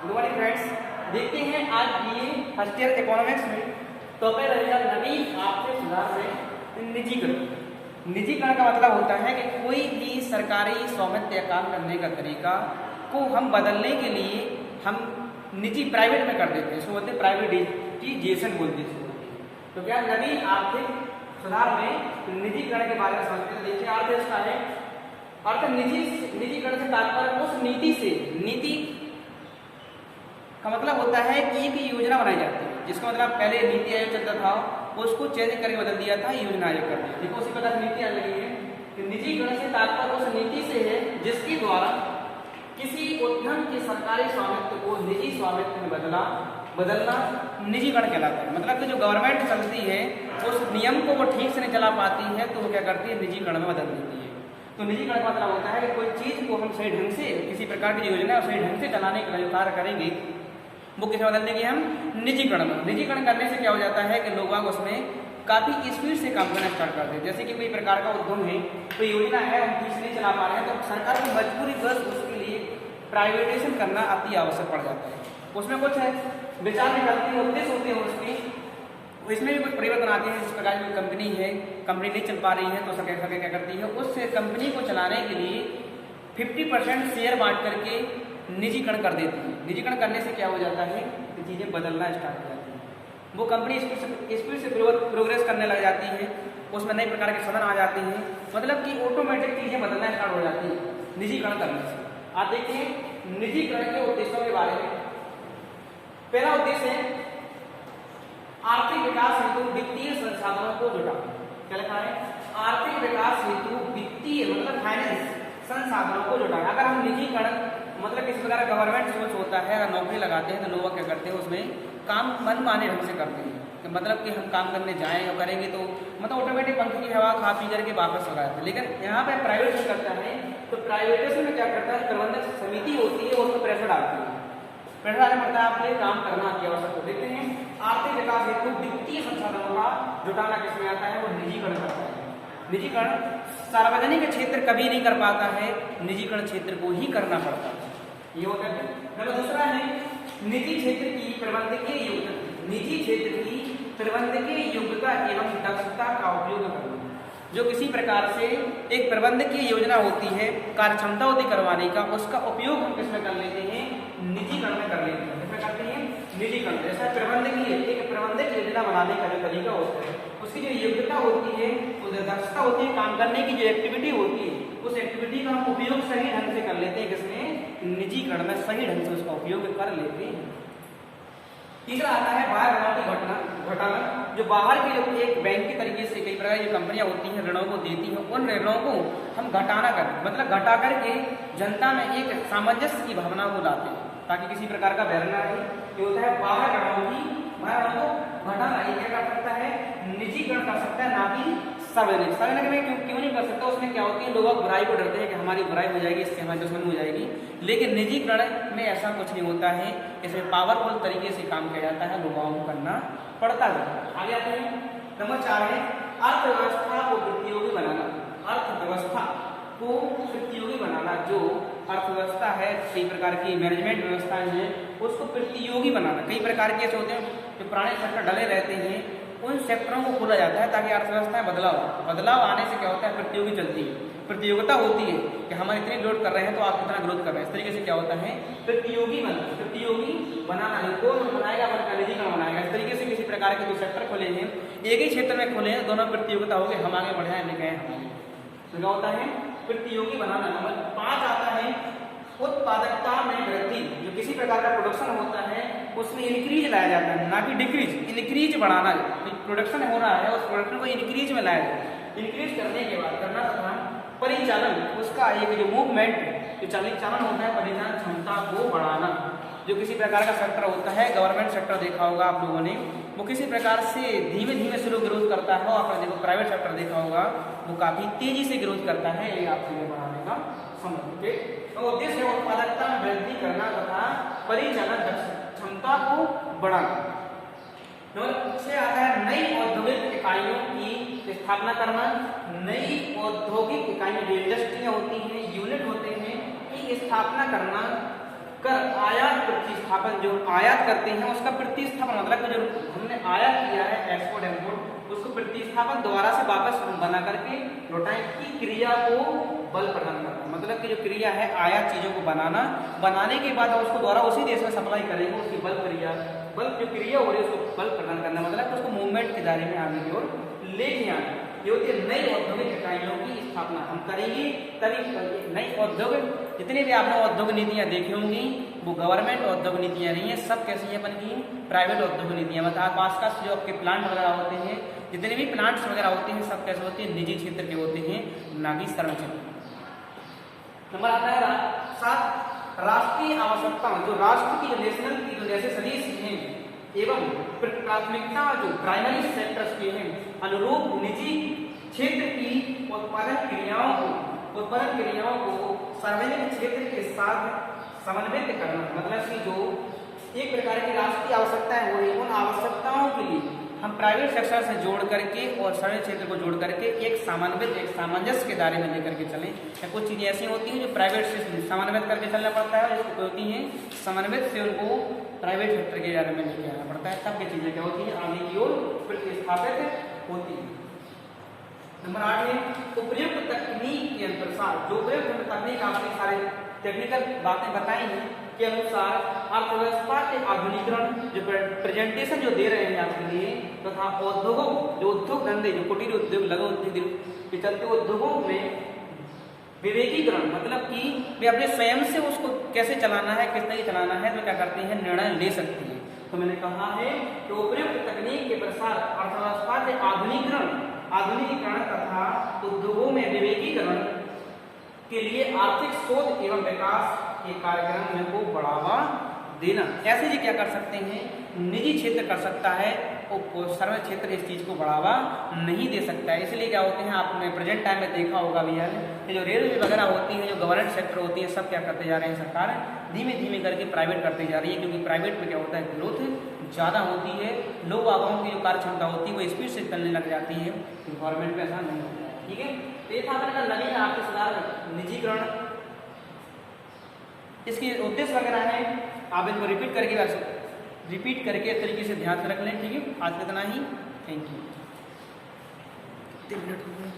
Good morning friends, देखते हैं आज ये फर्स्ट ईयर इकोनॉमिक्स में टॉपिक रहेगा नवीन आर्थिक सुधार में निजीकरण। निजीकरण का मतलब होता है कि कोई भी सरकारी स्वामित्व या काम करने का तरीका को हम बदलने के लिए हम निजी प्राइवेट में कर देते हैं, इसको बोलते हैं प्राइवेटाइजेशन बोलते हैं। तो क्या नवीन आर्थिक सुधार में निजीकरण के बारे में समझते हैं। देखिए अर्थ इसका है, अर्थ निजीकरण से तात्पर्य उस नीति का मतलब होता है कि एक योजना बनाई जाती है, जिसका मतलब पहले नीति आयोग चलता था, उसको चेंज करके बदल दिया था योजना आयोग कर दिया। देखो उसी प्रकार नीति आयोग लगी है कि निजीकरण से तात्पर्य उस नीति से है जिसके द्वारा किसी उद्यम के सरकारी स्वामित्व को निजी स्वामित्व में बदलना निजीकरण कहलाता है। मतलब कि जो गवर्नमेंट चलती है उस नियम को वो ठीक से नहीं चला पाती है तो वो क्या करती है, निजीकरण में बदल देती है। तो निजीकरण का मतलब होता है कि कोई चीज को हम सही ढंग से, किसी प्रकार की योजना है सही ढंग से चलाने का जो कार्य करेंगे वो किसे बदल देंगे हम, निजीकरण में। निजीकरण करने से क्या हो जाता है कि लोग उसमें काफी स्पीड से काम करना स्टार्ट कर देते हैं। जैसे कि कोई प्रकार का उद्यम है, कोई योजना है हम ठीक से नहीं चला पा रहे हैं तो सरकार की मजबूरी बस उसके लिए प्राइवेटाइजेशन करना अति आवश्यक पड़ जाता है। उसमें कुछ है विचार निकलते हैं, उद्देश्य होते हैं उसके, इसमें भी कुछ परिवर्तन आते हैं। जिस प्रकार की कंपनी है, कंपनी नहीं चल पा रही है तो सरकार क्या करती है, उस कंपनी को चलाने के लिए 50% शेयर बांट करके निजीकरण कर देती है। निजीकरण करने से क्या हो जाता है कि चीज़ें बदलना स्टार्ट हो जाती हैं, वो कंपनी स्पीड से प्रोग्रेस करने लग जाती है, उसमें नए प्रकार के साधन आ जाते हैं, मतलब कि ऑटोमेटिक चीज़ें बदलना स्टार्ट हो जाती है निजीकरण करने से। आप देखिए निजीकरण के उद्देश्यों के बारे में। पहला उद्देश्य है आर्थिक विकास हेतु वित्तीय संसाधनों को जुटाना। क्या लिखा है, आर्थिक विकास हेतु वित्तीय मतलब फाइनेंस संसाधनों को जुटाना। अगर हम निजीकरण मतलब किसी प्रकार का गवर्नमेंट सोच होता है, अगर नौकरी लगाते हैं तो लोग क्या करते हैं उसमें काम मनमाने ढंग से करते हैं कि मतलब कि हम काम करने जाएं और करेंगे तो मतलब ऑटोमेटिक पंखे की हवा खा पी करके वापस हो जाते हैं। लेकिन यहाँ पे प्राइवेटाइजेशन करता है तो प्राइवेटाइजेशन में क्या करता है, प्रबंधक समिति होती है उसमें प्रेशर डालती है, प्रेशर डालना पड़ता है आपके काम करना अति आवश्यक हो। देखते हैं आर्थिक विकास हेतु वित्तीय संसाधनों का जुटाना किसमें आता है, वो निजीकरण करता है। निजीकरण सार्वजनिक क्षेत्र कभी नहीं कर पाता है, निजीकरण क्षेत्र को ही करना पड़ता है, ये होता है। नंबर दूसरा है निजी क्षेत्र की प्रबंधकीय योग्यता। निजी क्षेत्र की प्रबंधकीय योग्यता एवं दक्षता का उपयोग करना। जो किसी प्रकार से एक प्रबंधकीय योजना होती है, कार्यक्षमता होती करवाने का, उसका उपयोग हम किसमें कर लेते हैं, निजीकरण में कर लेते हैं। किसमें करते हैं, निजीकरण। जैसा प्रबंधकीय एक प्रबंधक योजना बनाने का जो तरीका होता है, उसकी जो योग्यता होती है, वो दक्षता होती है, काम करने की जो एक्टिविटी होती है, उस एक्टिविटी का हम उपयोग सही ढंग से कर लेते हैं, किसमें, निजीकरण में सही ढंग से उसका उपयोग कर लेते हैं। तीसरा आता है बाहर ऋणों की घटाना। जो बाहर के जो एक बैंक के तरीके से कई प्रकार की जो कंपनियां होती हैं ऋणों को देती हैं, उन ऋणों को हम घटाना करें, मतलब घटा करके जनता में एक सामंजस्य की भावना को लाते हैं ताकि किसी प्रकार का बैर ना रहे। ये होता है बाहर ऋणों को घटाना। ये क्या कर सकता है, निजीकरण कर सकता है, ना कि सार्वजनिक में क्यों नहीं कर सकता। उसमें क्या होती है, लोग बुराई को डरते हैं कि हमारी बुराई हो जाएगी, इससे हमारी दुश्मनी हो जाएगी। लेकिन निजीकरण में ऐसा कुछ नहीं होता है, इसमें पावरफुल तरीके से काम किया जाता है, लोगों को करना पड़ता है। आगे आते हैं नंबर 4 है अर्थव्यवस्था को प्रतियोगी बनाना। अर्थव्यवस्था को प्रतियोगी बनाना, जो अर्थव्यवस्था है कई प्रकार की मैनेजमेंट व्यवस्थाएं हैं उसको प्रतियोगी बनाना। कई प्रकार के ऐसे होते हैं जो पुराने सेक्टर डले रहते हैं, उन सेक्टरों को खोला जाता है ताकि अर्थव्यवस्था में बदलाव आने से क्या होता है, प्रतियोगी चलती है, प्रतियोगिता होती है कि हम इतनी ग्रोथ कर रहे हैं तो आप कितना ग्रोथ कर रहे हैं। इस तरीके से क्या होता है, प्रतियोगी बनाना है। कौन बनाएगा, निजीकरण बनाएगा। इस तरीके से किसी प्रकार के जो सेक्टर खोले हैं, एक ही क्षेत्र में खोले हैं, दोनों प्रतियोगिता हो गई, हम आगे बढ़े हैं, लेके हमारे तो क्या होता है, प्रतियोगी बनाना। नंबर 5 आता है उत्पादकता में वृद्धि। जो किसी प्रकार का प्रोडक्शन होता है उसमें इंक्रीज लाया जाता है, ना कि डिक्रीज। इंक्रीज बढ़ाना, प्रोडक्शन हो रहा है उस प्रोडक्शन को इंक्रीज में लाया जाए। इंक्रीज करने के बाद करना तथा परिचालन, उसका एक जो मूवमेंट जो चालन होता है, परिचालन क्षमता को बढ़ाना। जो किसी प्रकार का सेक्टर होता है, गवर्नमेंट सेक्टर देखा होगा आप लोगों ने, वो किसी प्रकार से धीमे धीमे शुरू ग्रोथ करता है, और आपने देखो प्राइवेट सेक्टर देखा होगा वो काफी तेजी से ग्रोथ करता है। ये आपसे बढ़ाने का समझ। तो उद्देश्य है उत्पादकता में वृद्धि करना तथा परिचालन क्षमता को बढ़ाना। नंबर 6 आता है नई औद्योगिक इकाइयों की स्थापना करना। नई औद्योगिक इकाइयां जो इंडस्ट्रियां होती हैं, यूनिट होते हैं, की स्थापना करना कर आयात प्रतिस्थापन, जो आयात करते हैं उसका प्रतिस्थापन मतलब जो हमने आयात किया है एक्सपोर्ट इम्पोर्ट उसको प्रतिस्थापन दोबारा से वापस बना करके लौटाएं की क्रिया को बल प्रदान करना। मतलब कि जो क्रिया है आयात चीजों को बनाने के बाद उसको दोबारा उसी देश में सप्लाई करेंगे, उसकी बल जो क्रिया हो रही है उसको बल प्रदान करना, मतलब उसको मूवमेंट के दायरे में आने की ओर लेके आना। ये होती है नई औद्योगिक इकाइयों की स्थापना हम करेंगे तभी। नई औद्योगिक जितनी भी आपने औद्योगिक नीतियां देखी होंगी वो गवर्नमेंट औद्योगिक नीतियां नहीं है, सब कैसी है अपन की प्राइवेट औद्योगिक नीतियां। मतलब आसपास जो आपके प्लांट वगैरह होते हैं, जितने भी प्लांट्स वगैरह होते हैं सब कैसे होते हैं, निजी क्षेत्र के होते हैं, ना कि सरकारी क्षेत्र। नंबर आता है 7 राष्ट्रीय आवश्यकता, जो राष्ट्र की जो नेशनल की जो नेसेसरीज हैं एवं प्राथमिकता जो प्राइमरी सेक्टर्स के हैं अनुरूप निजी क्षेत्र की उत्पादन क्रियाओं को सार्वजनिक क्षेत्र के साथ समन्वित करना। मतलब कि जो एक प्रकार की राष्ट्रीय आवश्यकताएं हो रही उन आवश्यकताओं के लिए हम प्राइवेट सेक्टर से जोड़ करके और सार्वजनिक क्षेत्र को जोड़ करके एक सामंजस्य के दायरे में लेकर के चलें। कुछ चीजें ऐसी होती हैं जो प्राइवेट से समन्वित करके चलना पड़ता है, जिसको होती हैं समन्वित से उनको प्राइवेट सेक्टर के दायरे में लेके आना पड़ता है, तब ये चीजें क्या होती हैं आगे की ओर प्रतिस्थापित होती है। नंबर 8 है उपयुक्त तकनीक के अनुसार, जो उपयुक्त तकनीक आपने सारे टेक्निकल बातें बताई हैं के अनुसार अर्थव्यवस्था के आधुनिकीकरण, जो प्रेजेंटेशन जो दे रहे हैं आपके लिए, तथा उद्योगों जो उद्योग धंधे जो कुटीर उद्योग लघु उद्योग के चलते उद्योगों में विवेकीकरण, मतलब कि वे अपने स्वयं से उसको कैसे चलाना है किस तरह चलाना है तो क्या करते हैं निर्णय ले सकती है। तो मैंने कहा है कि उपयुक्त तकनीक के प्रसार अर्थव्यवस्था के आधुनिकीकरण तथा उद्योगों में विवेकीकरण के लिए आर्थिक शोध एवं विकास के कार्यक्रम को बढ़ावा देना। ऐसे जी क्या कर सकते हैं, निजी क्षेत्र कर सकता है और सार्वजनिक क्षेत्र इस चीज को बढ़ावा नहीं दे सकता है। इसलिए क्या होते हैं आपने प्रेजेंट टाइम में देखा होगा भैया कि जो रेलवे वगैरह होती है, जो गवर्नमेंट सेक्टर होती है, सब क्या करते जा रहे हैं, सरकार धीमे धीमे करके प्राइवेट करते जा रही है, क्योंकि प्राइवेट में क्या होता है ग्रोथ ज़्यादा होती है, लोग आवाओं की जो कार्य क्षमता होती है वो स्पीड से चलने लग जाती है, गवर्नमेंट में ऐसा नहीं होता है। ठीक है, तो ये था अपने नवीन आर्थिक सुधार निजीकरण, इसके उद्देश्य वगैरह है, आप इनको रिपीट करके तरीके से ध्यान से रख लें। ठीक है, आज इतना ही, थैंक यू। 3 मिनट हो गए।